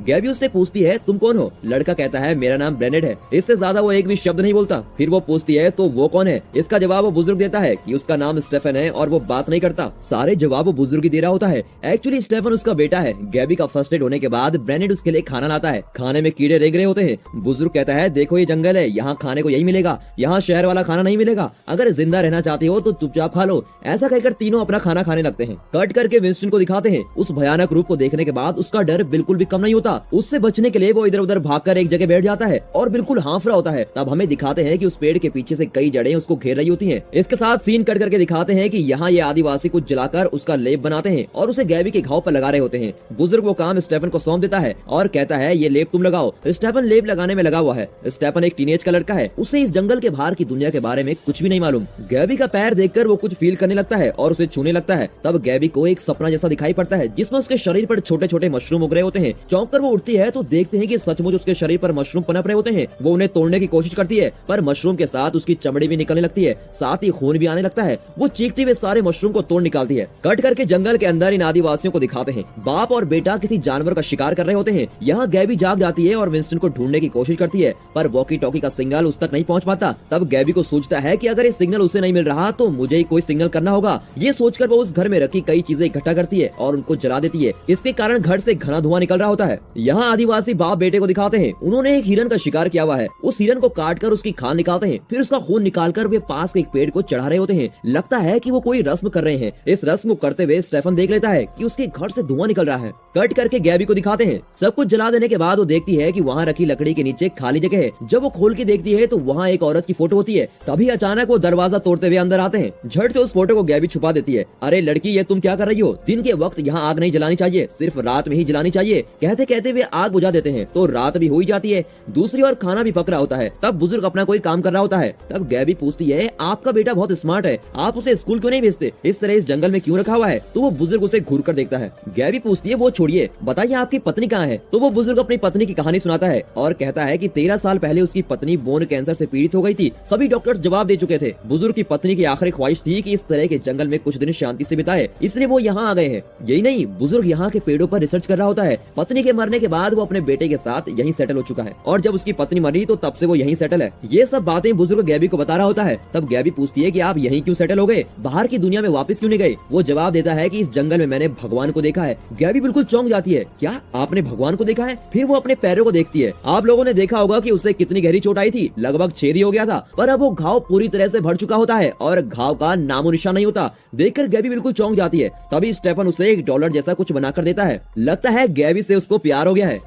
गैबी उससे पूछती है तुम कौन हो। लड़का कहता है मेरा नाम ब्रेनेड है। इससे ज्यादा वो एक भी शब्द नहीं बोलता। फिर वो पूछती है तो वो कौन है। इसका जवाब वो बुजुर्ग देता है कि उसका नाम स्टेफन है और वो बात नहीं करता। सारे जवाब वो बुजुर्ग ही दे रहा होता है। एक्चुअली स्टेफन उसका बेटा है। गैबी का फर्स्ट एड होने के बाद ब्रेनेड उसके लिए खाना लाता है। खाने में कीड़े रेंग रहे होते हैं। बुजुर्ग कहता है देखो ये जंगल है, यहाँ खाने को यही मिलेगा, यहाँ शहर वाला खाना नहीं मिलेगा। अगर जिंदा रहना चाहते हो तो चुपचाप खा लो। ऐसा कहकर तीनों अपना खाना खाने लगते हैं। कट करके विंस्टन को दिखाते हैं। उस भयानक रूप को देखने के बाद उसका डर बिल्कुल भी कम नहीं होता। उससे बचने के लिए वो इधर उधर भागकर एक जगह बैठ जाता है और बिल्कुल हांफ रहा होता है। तब हमें दिखाते हैं कि उस पेड़ के पीछे से कई जड़ें उसको घेर रही होती हैं। इसके साथ सीन कट करके दिखाते हैं कि यहाँ ये आदिवासी कुछ जलाकर उसका लेप बनाते हैं और उसे गैबी के घाव पर लगा रहे होते हैं। बुजुर्ग वो काम स्टेफन को सौंप देता है और कहता है ये लेप तुम लगाओ। स्टेफन लेप लगाने में लगा हुआ है। स्टेफन एक टीनेज का लड़का है। उसे इस जंगल के बाहर की दुनिया के बारे में कुछ भी नहीं मालूम। गैबी का पैर देखकर वो कुछ फील करने लगता है और उसे छूने लगता है। तब गैबी को एक सपना जैसा दिखाई पड़ता है जिसमें उसके शरीर पर छोटे छोटे मशरूम उग रहे होते हैं। चौंक कर वो उठती है तो देखते हैं कि सचमुच उसके शरीर पर मशरूम पनप रहे होते हैं। वो उन्हें तोड़ने की कोशिश करती है पर मशरूम के साथ उसकी चमड़ी भी निकलने लगती है, साथ ही खून भी आने लगता है। वो चीखती हुए सारे मशरूम को तोड़ निकालती है। कट करके जंगल के अंदर इन आदिवासियों को दिखाते हैं। बाप और बेटा किसी जानवर का शिकार कर रहे होते हैं। यहाँ गैबी जाग जाती है और विंस्टन को ढूंढने की कोशिश करती है पर वॉकी टॉकी का सिग्नल उस तक नहीं पहुंच पाता। तब गैबी को सोचता है कि अगर ये सिग्नल उसे नहीं मिल रहा तो मुझे ही कोई सिग्नल करना होगा। ये सोचकर वो उस घर में रखी कई चीजें इकट्ठा करती है और उनको जला देती है। इसके कारण घर से घना धुआं निकल रहा होता है। यहाँ आदिवासी बाप बेटे को दिखाते हैं। उन्होंने एक हिरन का शिकार किया हुआ है। उस हिरन को काट कर उसकी खाल निकालते हैं। फिर उसका खून निकालकर वे पास के एक पेड़ को चढ़ा रहे होते हैं। लगता है कि वो कोई रस्म कर रहे हैं। इस रस्म को करते हुए स्टेफन देख लेता है कि उसके घर से धुआं निकल रहा है। कट करके गैबी को दिखाते हैं। सब कुछ जला देने के बाद वो देखती है कि वहाँ रखी लकड़ी के नीचे खाली जगह है। जब वो खोल के देखती है तो वहाँ एक औरत की फोटो होती है। तभी अचानक वो दरवाजा तोड़ते हुए अंदर आते हैं। झट से उस फोटो को गैबी छुपा देती है। अरे लड़की ये तुम क्या कर रही हो? दिन के वक्त यहाँ आग नहीं जलानी चाहिए, सिर्फ रात में ही जलानी चाहिए। कहते कहते वे आग बुझा देते हैं तो रात भी हो ही जाती है। दूसरी ओर खाना भी पक रहा होता है। तब बुजुर्ग अपना कोई काम कर रहा होता है। तब गैबी पूछती है आपका बेटा बहुत स्मार्ट है, आप उसे स्कूल क्यों नहीं भेजते? इस तरह इस जंगल में क्यों रखा हुआ है? तो वो बुजुर्ग उसे घूर कर देखता है। गैबी पूछती है वो छोड़िए, बताइए आपकी पत्नी कहाँ है? तो वो बुजुर्ग अपनी पत्नी की कहानी सुनाता है और कहता है कि 13 साल पहले उसकी पत्नी बोन कैंसर से पीड़ित हो गई थी। सभी डॉक्टर्स जवाब दे चुके थे। बुजुर्ग की पत्नी की आखिरी ख्वाहिश थी कि इस तरह के जंगल में कुछ दिन शांति से बिताए, इसलिए वो यहाँ आ गए हैं। यही नहीं, बुजुर्ग यहाँ के पेड़ों पर रिसर्च कर रहा होता है। पत्नी के मरने के बाद वो अपने बेटे के साथ यहीं सेटल हो चुका है और जब उसकी पत्नी मरी तो तब से वो यहीं सेटल है। ये सब बातें बुजुर्ग गैबी को बता रहा होता है। तब गैबी पूछती है कि आप यहीं क्यों सेटल हो गए, बाहर की दुनिया में वापस क्यों नहीं गए? वो जवाब देता है कि इस जंगल में मैंने भगवान को देखा है। गैबी बिल्कुल चौंक जाती है। क्या आपने भगवान को देखा है? फिर वो अपने पैरों को देखती है। आप लोगों ने देखा होगा कि उसे कितनी गहरी चोट आई थी, लगभग छेद ही हो गया था। पर अब वो घाव पूरी तरह से भर चुका होता है और घाव का नामो निशान नहीं होता। देखकर गैबी बिल्कुल चौंक जाती है। तभी स्टेफन उसे $1 जैसा कुछ बनाकर देता है। लगता है गैबी से उसको प्यार हो गया है।